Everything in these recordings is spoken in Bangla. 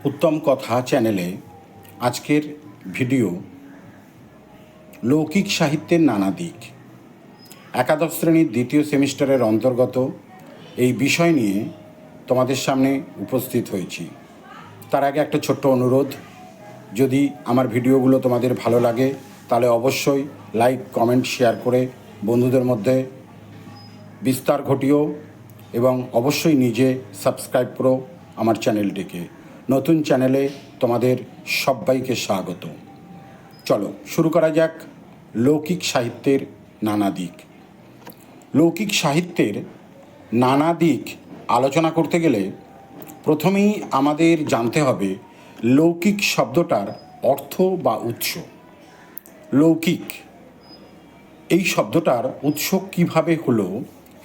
উত্তম কথা চ্যানেলে আজকের ভিডিও লৌকিক সাহিত্যের নানা দিক। একাদশ শ্রেণীর দ্বিতীয় সেমিস্টারের অন্তর্গত এই বিষয় নিয়ে তোমাদের সামনে উপস্থিত হয়েছি। তার আগে একটা ছোট্ট অনুরোধ, যদি আমার ভিডিওগুলো তোমাদের ভালো লাগে তাহলে অবশ্যই লাইক, কমেন্ট, শেয়ার করে বন্ধুদের মধ্যে বিস্তার ঘটিও এবং অবশ্যই নিজে সাবস্ক্রাইব করো আমার চ্যানেলটিকে। নতুন চ্যানেলে তোমাদের সবাইকে স্বাগত। চলো শুরু করা যাক লৌকিক সাহিত্যের নানা দিক। লৌকিক সাহিত্যের নানা দিক আলোচনা করতে গেলে প্রথমেই আমাদের জানতে হবে লৌকিক শব্দটার অর্থ বা উৎস। লৌকিক এই শব্দটার উৎস কিভাবে হলো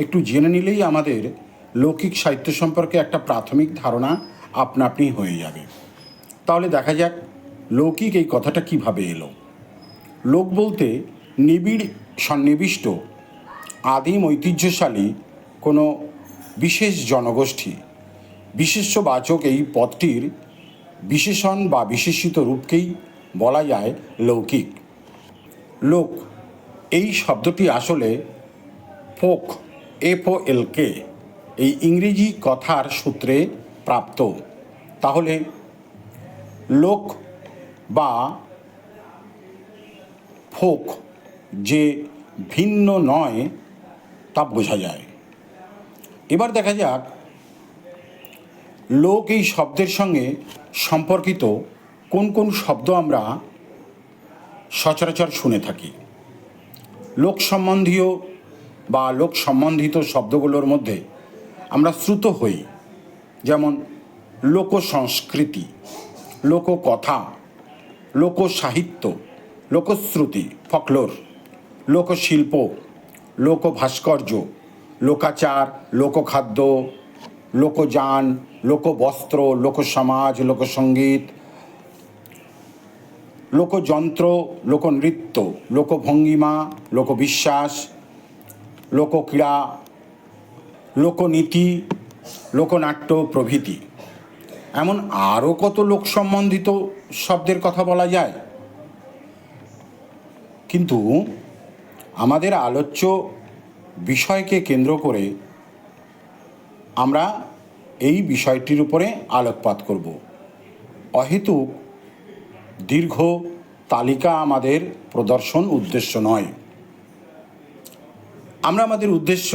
একটু জেনে নিলেই আমাদের লৌকিক সাহিত্য সম্পর্কে একটা প্রাথমিক ধারণা আপনা আপনি হয়ে যাবে। তাহলে দেখা যাক লৌকিক এই কথাটা কিভাবে এলো। লোক বলতে নিবিড় সন্নিবিষ্ট আদিম ঐতিহ্যশালী কোনো বিশেষ জনগোষ্ঠী। বিশেষ্যবাচক এই পদটির বিশেষণ বা বিশেষিত রূপকেই বলা যায় লৌকিক। লোক এই শব্দটি আসলে ফোক, FOLK এই ইংরেজি কথার সূত্রে প্রাপ্ত। তাহলে লোক বা ফোক যে ভিন্ন নয় তা বোঝা যায়। এবার দেখা যাক লোক এই শব্দের সঙ্গে সম্পর্কিত কোন কোন শব্দ আমরা সচরাচর শুনে থাকি। লোক সম্বন্ধীয় বা লোক সম্বন্ধিত শব্দগুলোর মধ্যে আমরা শ্রুত হই, যেমন লোকসংস্কৃতি, লোককথা, লোকসাহিত্য, লোকশ্রুতি, ফকলোর, লোকশিল্প, লোকভাস্কর্য, লোকাচার, লোকখাদ্য, লোকযান, লোকবস্ত্র, লোকসমাজ, লোকসঙ্গীত, লোকযন্ত্র, লোকনৃত্য, লোকভঙ্গিমা, লোকবিশ্বাস, লোকক্রীড়া, লোকনীতি, লোকনাট্য প্রভৃতি। এমন আরও কত লোক সম্বন্ধিত শব্দের কথা বলা যায়। কিন্তু আমাদের আলোচ্য বিষয়কে কেন্দ্র করে আমরা এই বিষয়টির উপরে আলোকপাত করব। অহেতুক দীর্ঘ তালিকা আমাদের প্রদর্শন উদ্দেশ্য নয়। আমরা আমাদের উদ্দেশ্য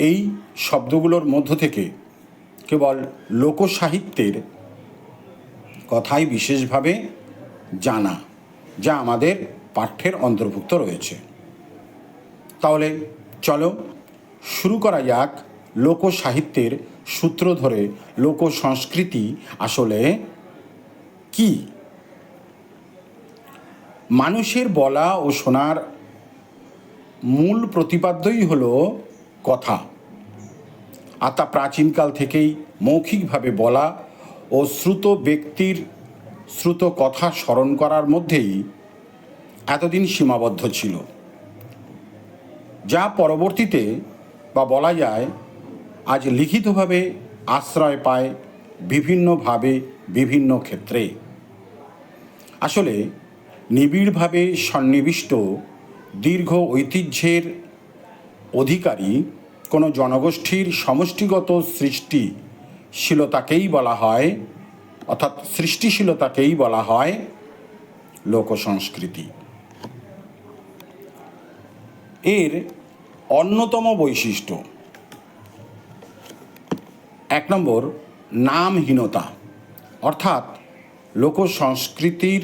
এই শব্দগুলোর মধ্য থেকে কেবল লোকসাহিত্যের কথাই বিশেষভাবে জানা, যা আমাদের পাঠ্যের অন্তর্ভুক্ত রয়েছে। তাহলে চলো শুরু করা যাক লোকসাহিত্যের সূত্র ধরে লোকসংস্কৃতি আসলে কি। মানুষের বলা ও শোনার মূল প্রতিপাদ্যই হলো কথা, আর তা প্রাচীনকাল থেকেই মৌখিকভাবে বলা ও শ্রুত ব্যক্তির শ্রুত কথা স্মরণ করার মধ্যেই এতদিন সীমাবদ্ধ ছিল, যা পরবর্তীতে বা বলা যায় আজ লিখিতভাবে আশ্রয় পায় বিভিন্নভাবে বিভিন্ন ক্ষেত্রে। আসলে নিবিড়ভাবে সন্নিবিষ্ট দীর্ঘ ঐতিহ্যের অধিকারী কোনো জনগোষ্ঠীর সমষ্টিগত সৃষ্টিশীলতাকেই বলা হয়, অর্থাৎ সৃষ্টিশীলতাকেই বলা হয় লোকসংস্কৃতি। এর অন্যতম বৈশিষ্ট্য 1 নম্বর নামহীনতা, অর্থাৎ লোকসংস্কৃতির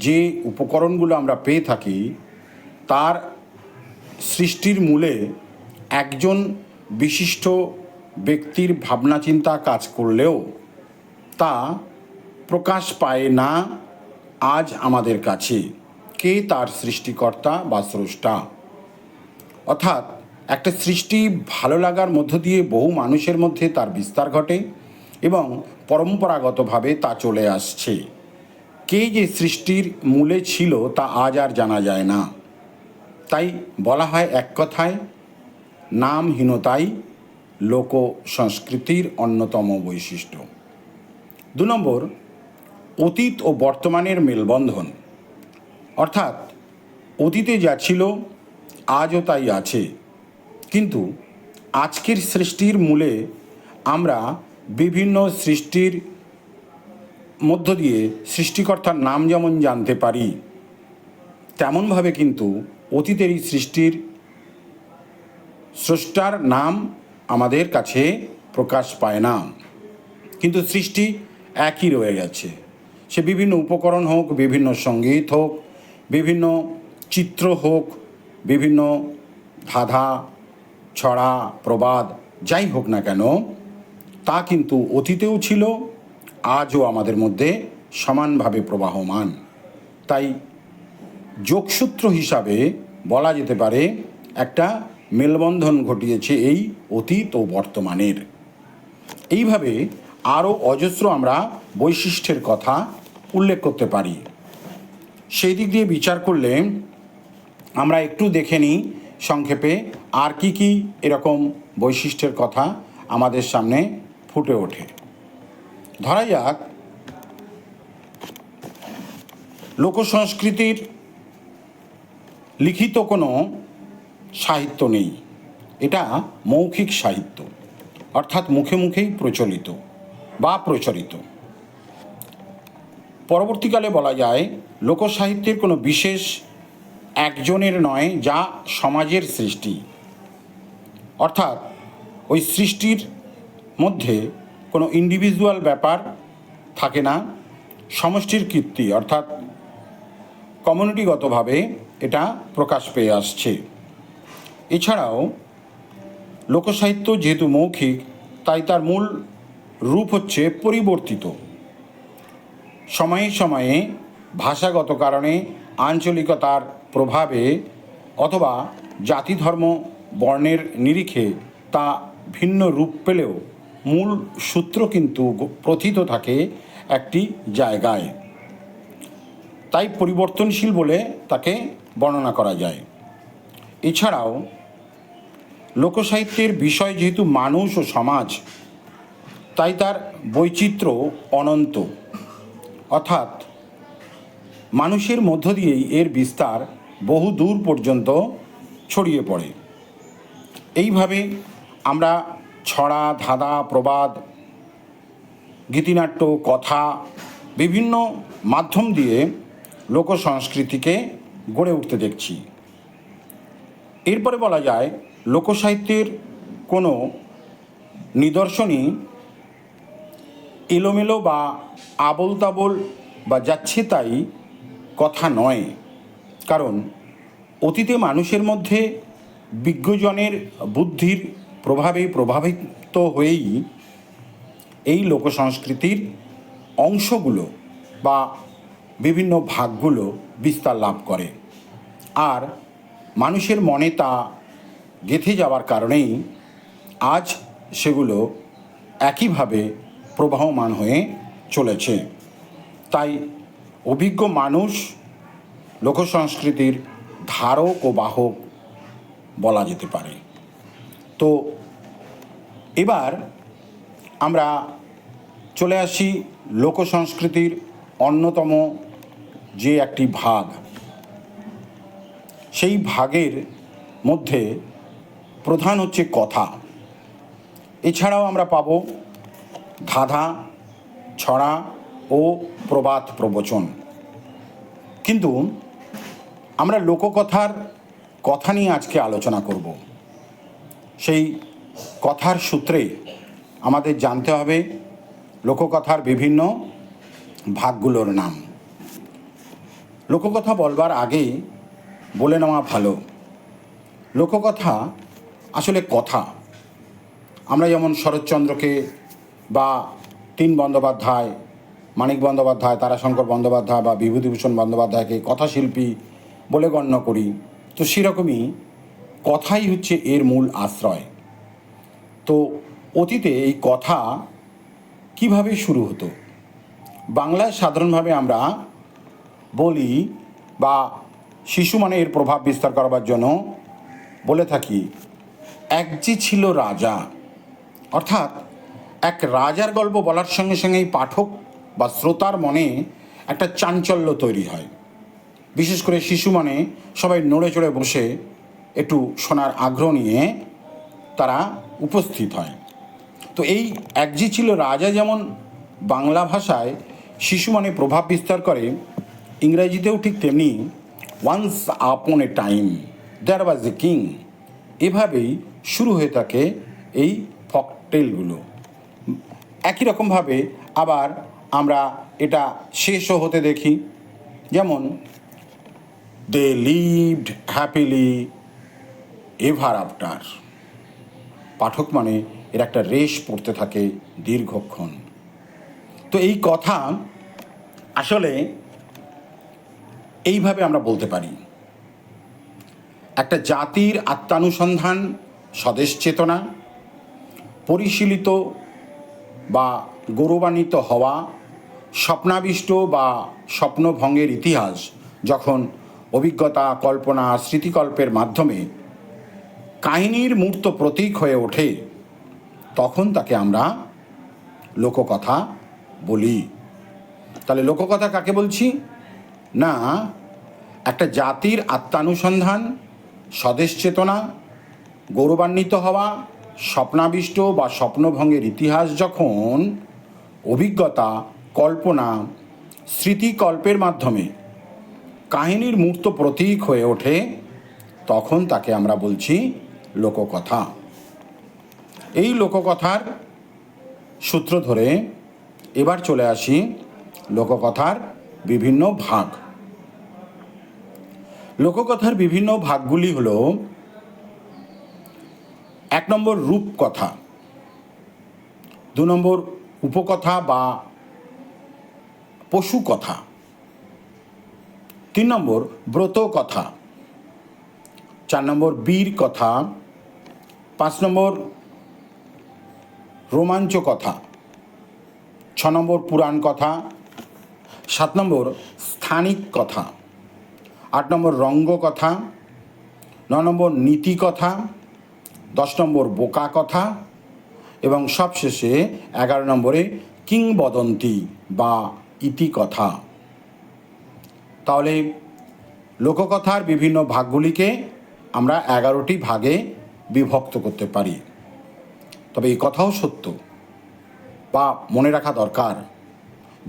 যে উপকরণগুলো আমরা পেয়ে থাকি তার সৃষ্টির মূলে একজন বিশিষ্ট ব্যক্তির ভাবনা চিন্তা কাজ করলেও তা প্রকাশ পায় না আজ আমাদের কাছে কে তার সৃষ্টিকর্তা বা স্রষ্টা। অর্থাৎ একটা সৃষ্টি ভালো লাগার মধ্য দিয়ে বহু মানুষের মধ্যে তার বিস্তার ঘটে এবং পরম্পরাগতভাবে তা চলে আসছে। কে যে সৃষ্টির মূলে ছিল তা আজ আর জানা যায় না। তাই বলা হয় এক কথায় নামহীনতাই লোক সংস্কৃতির অন্যতম বৈশিষ্ট্য। 2 নম্বর, অতীত ও বর্তমানের মেলবন্ধন, অর্থাৎ অতীতে যা ছিল আজও তাই আছে, কিন্তু আজকের সৃষ্টির মূলে আমরা বিভিন্ন সৃষ্টির মধ্য দিয়ে সৃষ্টিকর্তার নাম যেমন জানতে পারি, তেমনভাবে কিন্তু অতীতের এই সৃষ্টির স্রষ্টার নাম আমাদের কাছে প্রকাশ পায় না, কিন্তু সৃষ্টি একই রয়ে গেছে। সে বিভিন্ন উপকরণ হোক, বিভিন্ন সঙ্গীত হোক, বিভিন্ন চিত্র হোক, বিভিন্ন ধাঁধা, ছড়া, প্রবাদ, যাই হোক না কেন, তা কিন্তু অতীতেও ছিল, আজও আমাদের মধ্যে সমানভাবে প্রবাহমান। তাই যোগসূত্র হিসাবে বলা যেতে পারে একটা মেলবন্ধন ঘটিয়েছে এই অতীত ও বর্তমানের। এইভাবে আরও অজস্র আমরা বৈশিষ্ট্যের কথা উল্লেখ করতে পারি। সেই দিক দিয়ে বিচার করলে আমরা একটু দেখে নিই সংক্ষেপে আর কি কি এরকম বৈশিষ্ট্যের কথা আমাদের সামনে ফুটে ওঠে। ধরা যাক, লোকসংস্কৃতির লিখিত কোনো সাহিত্য নেই, এটা মৌখিক সাহিত্য, অর্থাৎ মুখে মুখেই প্রচলিত বা প্রচলিত। পরবর্তীকালে বলা যায় লোকসাহিত্যের কোনো বিশেষ একজনের নয়, যা সমাজের সৃষ্টি, অর্থাৎ ওই সৃষ্টির মধ্যে কোনো ইন্ডিভিজুয়াল ব্যাপার থাকে না, সমষ্টির কীর্তি অর্থাৎ কমিউনিটিগতভাবে এটা প্রকাশ পেয়ে আসছে। এছাড়াও লোকসাহিত্য যেহেতু মৌখিক, তাই তার মূল রূপ হচ্ছে পরিবর্তিত। সময়ে সময়ে ভাষাগত কারণে, আঞ্চলিকতার প্রভাবে অথবা জাতি ধর্ম বর্ণের নিরিখে তা ভিন্ন রূপ পেলেও মূল সূত্র কিন্তু প্রথিত থাকে একটি জায়গায়, তাই পরিবর্তনশীল বলে তাকে বর্ণনা করা যায়। এছাড়াও লোকসাহিত্যের বিষয় যেহেতু মানুষ ও সমাজ, তাই তার বৈচিত্র্য অনন্ত, অর্থাৎ মানুষের মধ্য দিয়েই এর বিস্তার বহু দূর পর্যন্ত ছড়িয়ে পড়ে। এইভাবে আমরা ছড়া, ধাঁধা, প্রবাদ, গীতিনাট্য, কথা, বিভিন্ন মাধ্যম দিয়ে লোকসংস্কৃতিকে গড়ে উঠতে দেখছি। এরপরে বলা যায় লোকসাহিত্যের কোনো নিদর্শনই এলোমেলো বা আবোল তাবোল বা যাচ্ছে তাই কথা নয়, কারণ অতীতে মানুষের মধ্যে বিজ্ঞজনের বুদ্ধির প্রভাবে প্রভাবিত হয়েই এই লোকসংস্কৃতির অংশগুলো বা বিভিন্ন ভাগগুলো বিস্তার লাভ করে, আর মানুষের মনে তা গেঁথে যাওয়ার কারণেই আজ সেগুলো একইভাবে প্রবাহমান হয়ে চলেছে। তাই অভিজ্ঞ মানুষ লোকসংস্কৃতির ধারক ও বাহক বলা যেতে পারে। তো এবার আমরা চলে আসি লোকসংস্কৃতির অন্যতম যে একটি ভাগ, সেই ভাগের মধ্যে প্রধান হচ্ছে কথা। এছাড়াও আমরা পাব ধাঁধা, ছড়া ও প্রবাদ প্রবচন। কিন্তু আমরা লোককথার কথা নিয়ে আজকে আলোচনা করব। সেই কথার সূত্রে আমাদের জানতে হবে লোককথার বিভিন্ন ভাগগুলোর নাম। লোককথা বলবার আগে বলে নেওয়া ভালো, লোককথা আসলে কথা। আমরা যেমন শরৎচন্দ্রকে বা তিন বন্দ্যোপাধ্যায়, মানিক বন্দ্যোপাধ্যায়, তারাশঙ্কর বন্দ্যোপাধ্যায় বা বিভূতিভূষণ বন্দ্যোপাধ্যায়কে কথাশিল্পী বলে গণ্য করি, তো সেরকমই কথাই হচ্ছে এর মূল আশ্রয়। তো অতীতে এই কথা কিভাবে শুরু হতো? বাংলায় সাধারণভাবে আমরা বলি বা শিশু মানে এর প্রভাব বিস্তার করবার জন্য বলে থাকি, এক যে ছিল রাজা, অর্থাৎ এক রাজার গল্প বলার সঙ্গে সঙ্গেই পাঠক বা শ্রোতার মনে একটা চাঞ্চল্য তৈরি হয়। বিশেষ করে শিশু মনে সবাই নড়ে চড়ে বসে একটু শোনার আগ্রহ নিয়ে তারা উপস্থিত হয়। তো এই একজি ছিল রাজা যেমন বাংলা ভাষায় শিশু মনে প্রভাব বিস্তার করে, ইংরেজিতেও ঠিক তেমনি once upon A time there was a king, এভাবেই শুরু হয়ে থাকে এই ফকটেলগুলো। একই রকমভাবে আবার আমরা এটা শেষও হতে দেখি, যেমন they lived happily ever after. পাঠক মানে এর একটা রেশ পড়তে থাকে দীর্ঘক্ষণ। তো এই কথা আসলে এইভাবে আমরা বলতে পারি, একটা জাতির আত্মানুসন্ধান, স্বদেশ চেতনা, পরিশীলিত বা গৌরবান্বিত হওয়া, স্বপ্নাবিষ্ট বা স্বপ্নভঙ্গের ইতিহাস যখন অভিজ্ঞতা, কল্পনা, স্মৃতিকল্পের মাধ্যমে কাহিনীর মূর্ত প্রতীক হয়ে ওঠে, তখন তাকে আমরা লোককথা বলি। তাহলে লোককথা কাকে বলছি? না, একটা জাতির আত্মানুসন্ধান, স্বদেশ চেতনা, গৌরবান্বিত হওয়া, স্বপ্নাবিষ্ট বা স্বপ্নভঙ্গের ইতিহাস যখন অভিজ্ঞতা, কল্পনা, স্মৃতিকল্পের মাধ্যমে কাহিনীর মূর্ত প্রতীক হয়ে ওঠে, তখন তাকে আমরা বলছি লোককথা। এই লোককথার সূত্র ধরে এবার চলে আসি লোককথার বিভিন্ন ভাগ। লোককথার বিভিন্ন ভাগগুলি হল: 1 নম্বর রূপকথা, 2 নম্বর উপকথা বা পশুকথা, 3 নম্বর ব্রতকথা, 4 নম্বর বীর কথা, 5 নম্বর রোমাঞ্চ কথা, 6 নম্বর পুরাণ কথা, 7 নম্বর স্থানিক কথা, 8 নম্বর রঙ্গ কথা, 9 নম্বর নীতি কথা, 10 নম্বর বোকা কথা এবং সবশেষে 11 নম্বরে কিংবদন্তি বা ইতিকথা। তাহলে লোককথার বিভিন্ন ভাগগুলিকে আমরা 11টি ভাগে বিভক্ত করতে পারি। তবে এই কথাও সত্য বা মনে রাখা দরকার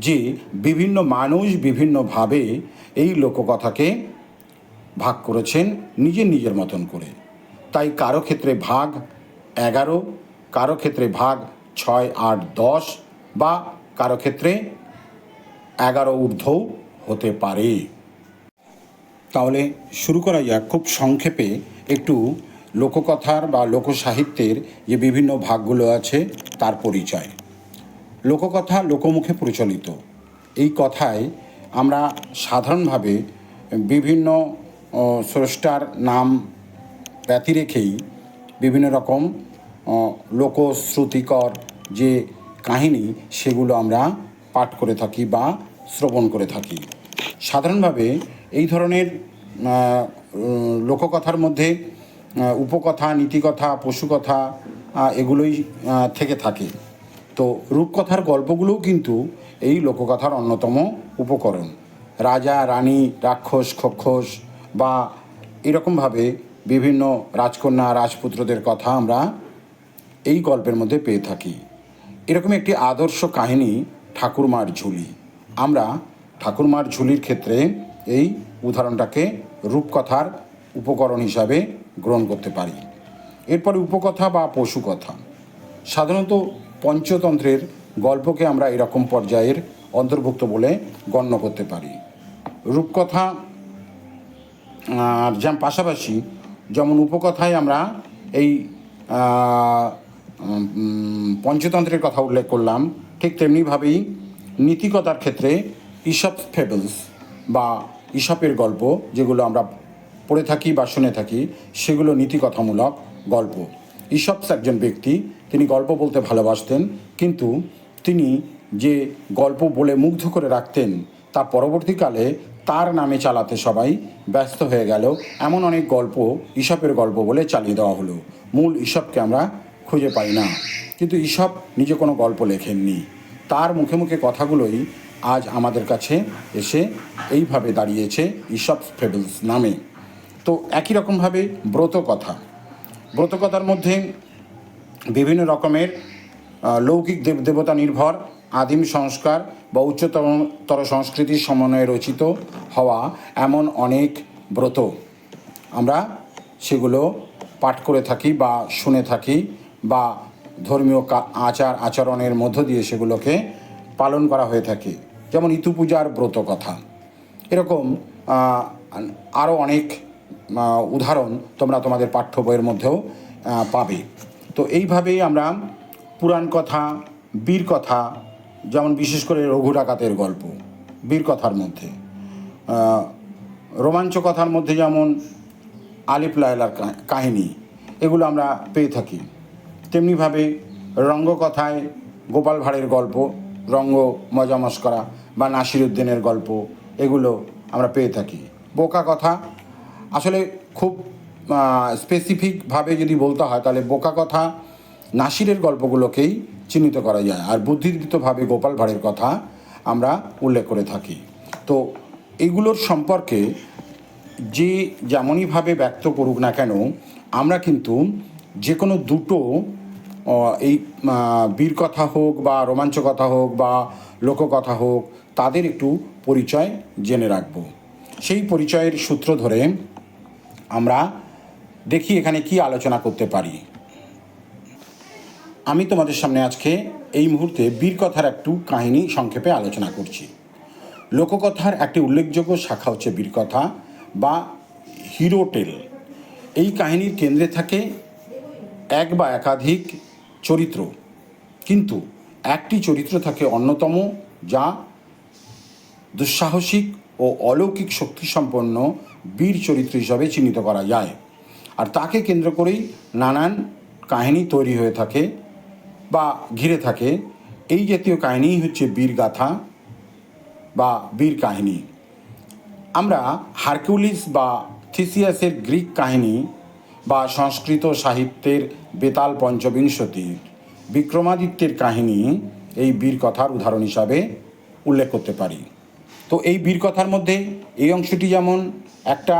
যে বিভিন্ন মানুষ বিভিন্নভাবে এই লোককথাকে ভাগ করেছেন নিজের নিজের মতন করে। তাই কারো ক্ষেত্রে ভাগ 11, কারো ক্ষেত্রে ভাগ 6, 8, 10 বা কারো ক্ষেত্রে 11 ঊর্ধ্বও হতে পারে। তাহলে শুরু করা যাক খুব সংক্ষেপে একটু লোককথার বা লোকসাহিত্যের যে বিভিন্ন ভাগগুলো আছে তার পরিচয়। লোককথা লোকমুখে প্রচলিত। এই কথায় আমরা সাধারণভাবে বিভিন্ন স্রষ্টার নাম ব্যতি রেখেই বিভিন্ন রকম লোকশ্রুতিকর যে কাহিনী সেগুলো আমরা পাঠ করে থাকি বা শ্রবণ করে থাকি। সাধারণভাবে এই ধরনের লোককথার মধ্যে উপকথা, নীতিকথা, পশুকথা এগুলোই থেকে থাকে। তো রূপকথার গল্পগুলোও কিন্তু এই লোককথার অন্যতম উপকরণ। রাজা, রানী, রাক্ষস, খক্ষস বা এরকমভাবে বিভিন্ন রাজকন্যা, রাজপুত্রদের কথা আমরা এই গল্পের মধ্যে পেয়ে থাকি। এরকম একটি আদর্শ কাহিনী ঠাকুরমার ঝুলি। আমরা ঠাকুরমার ঝুলির ক্ষেত্রে এই উদাহরণটাকে রূপকথার উপকরণ হিসাবে গ্রহণ করতে পারি। এরপরে উপকথা বা পশুকথা। সাধারণত পঞ্চতন্ত্রের গল্পকে আমরা এরকম পর্যায়ের অন্তর্ভুক্ত বলে গণ্য করতে পারি। রূপকথা যেমন পাশাপাশি যেমন উপকথায় আমরা এই পঞ্চতন্ত্রের কথা উল্লেখ করলাম, ঠিক তেমনিভাবেই নীতিকথার ক্ষেত্রে ঈশপস ফেবলস বা ঈশপের গল্প যেগুলো আমরা পড়ে থাকি বা শুনে থাকি সেগুলো নীতিকথামূলক গল্প। ঈশপস একজন ব্যক্তি, তিনি গল্প বলতে ভালোবাসতেন, কিন্তু তিনি যে গল্প বলে মুগ্ধ করে রাখতেন তা পরবর্তীকালে তার নামে চালাতে সবাই ব্যস্ত হয়ে গেল। এমন অনেক গল্প ঈশপের গল্প বলে চালিয়ে দেওয়া হলো। মূল ঈশপকে আমরা খুঁজে পাই না। কিন্তু ঈশপ নিজে কোনো গল্প লেখেননি। তার মুখে মুখে কথাগুলোই আজ আমাদের কাছে এসে এইভাবে দাঁড়িয়েছে ঈশপস ফেবলস নামে। তো একই রকমভাবে ব্রতকথার মধ্যে বিভিন্ন রকমের লৌকিক দেবদেবতা নির্ভর আদিম সংস্কার বা উচ্চতর সংস্কৃতির সমন্বয়ে রচিত হওয়া এমন অনেক ব্রত আমরা সেগুলো পাঠ করে থাকি বা শুনে থাকি, বা ধর্মীয় আচরণের মধ্য দিয়ে সেগুলোকে পালন করা হয়ে থাকে। যেমন ইতু পূজার ব্রত কথা, এরকম আরও অনেক উদাহরণ তোমরা তোমাদের পাঠ্য বইয়ের মধ্যেও পাবে। তো এইভাবেই আমরা পুরাণ কথা, বীর কথা, যেমন বিশেষ করে রঘু ডাকাতের গল্প বীর কথার মধ্যে, রোমাঞ্চ কথার মধ্যে যেমন আলিফ লায়লার কাহিনী, এগুলো আমরা পেয়ে থাকি। তেমনিভাবে রঙ্গকথায় গোপাল ভাঁড়ের গল্প, রঙ্গ মজা মস্করা বা নাসিরুদ্দিনের গল্প, এগুলো আমরা পেয়ে থাকি। বোকা কথা আসলে খুব স্পেসিফিকভাবে যদি বলতে হয় তাহলে বোকা কথা নাসিরের গল্পগুলোকেই চিহ্নিত করা যায়, আর বুদ্ধিদীপ্তভাবে গোপাল ভাঁড়ের কথা আমরা উল্লেখ করে থাকি। তো এগুলোর সম্পর্কে যে যেমনইভাবে ব্যক্ত করুক না কেন, আমরা কিন্তু যে কোনো দুটো এই বীর কথা হোক বা রোমাঞ্চ কথা হোক বা লোককথা হোক, তাদের একটু পরিচয় জেনে রাখব। সেই পরিচয়ের সূত্র ধরে আমরা দেখি এখানে কি আলোচনা করতে পারি। আমি তোমাদের সামনে আজকে এই মুহূর্তে বীর কথার একটু কাহিনী সংক্ষেপে আলোচনা করছি। লোককথার একটি উল্লেখযোগ্য শাখা হচ্ছে বীর কথা বা হিরো টেল। এই কাহিনীর কেন্দ্রে থাকে এক বা একাধিক চরিত্র, কিন্তু একটি চরিত্র থাকে অন্যতম, যা দুঃসাহসিক ও অলৌকিক শক্তিসম্পন্ন বীর চরিত্র হিসাবে চিহ্নিত করা যায়। আর তাকে কেন্দ্র করেই নানান কাহিনী তৈরি হয়ে থাকে বা ঘিরে থাকে। এই জাতীয় কাহিনীই হচ্ছে বীর গাথা বা বীর কাহিনী। আমরা হারকিউলিস বা থিসিয়াসের গ্রিক কাহিনী বা সংস্কৃত সাহিত্যের বেতাল পঞ্চবিংশতির বিক্রমাদিত্যের কাহিনী এই বীর কথার উদাহরণ হিসাবে উল্লেখ করতে পারি। তো এই বীর কথার মধ্যে এই অংশটি যেমন একটা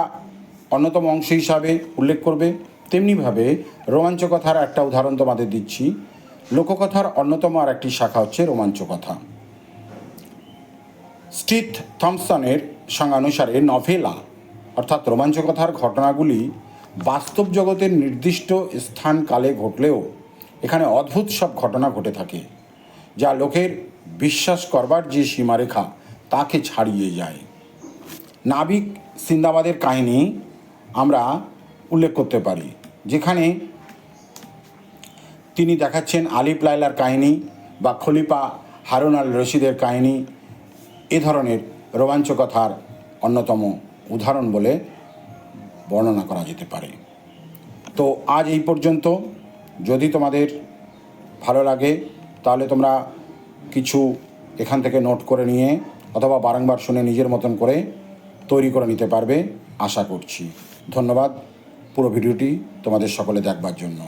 অন্যতম অংশ হিসাবে উল্লেখ করবে, তেমনিভাবে রোমাঞ্চ কথার একটা উদাহরণ তোমাদের দিচ্ছি। লোককথার অন্যতম আর একটি শাখা হচ্ছে রোমাঞ্চ কথা। স্টিথ থমসনের সংজ্ঞানুসারে নভেলা অর্থাৎ রোমাঞ্চ কথার ঘটনাগুলি বাস্তব জগতের নির্দিষ্ট স্থান কালে ঘটলেও এখানে অদ্ভুত সব ঘটনা ঘটে থাকে, যা লোকের বিশ্বাস করবার যে সীমারেখা তাকে ছাড়িয়ে যায়। নাবিক সিন্দাবাদের কাহিনী আমরা উল্লেখ করতে পারি, যেখানে তিনি দেখাচ্ছেন আলিফ লায়লার কাহিনী বা খলিফা হারুন আল রশিদের কাহিনী এ ধরনের রোমাঞ্চ কথার অন্যতম উদাহরণ বলে বর্ণনা করা যেতে পারে। তো আজ এই পর্যন্ত। যদি তোমাদের ভালো লাগে তাহলে তোমরা কিছু এখান থেকে নোট করে নিয়ে অথবা বারংবার শুনে নিজের মতন করে তৈরি করে নিতে পারবে আশা করছি। ধন্যবাদ পুরো ভিডিওটি তোমাদের সকলে দেখবার জন্য।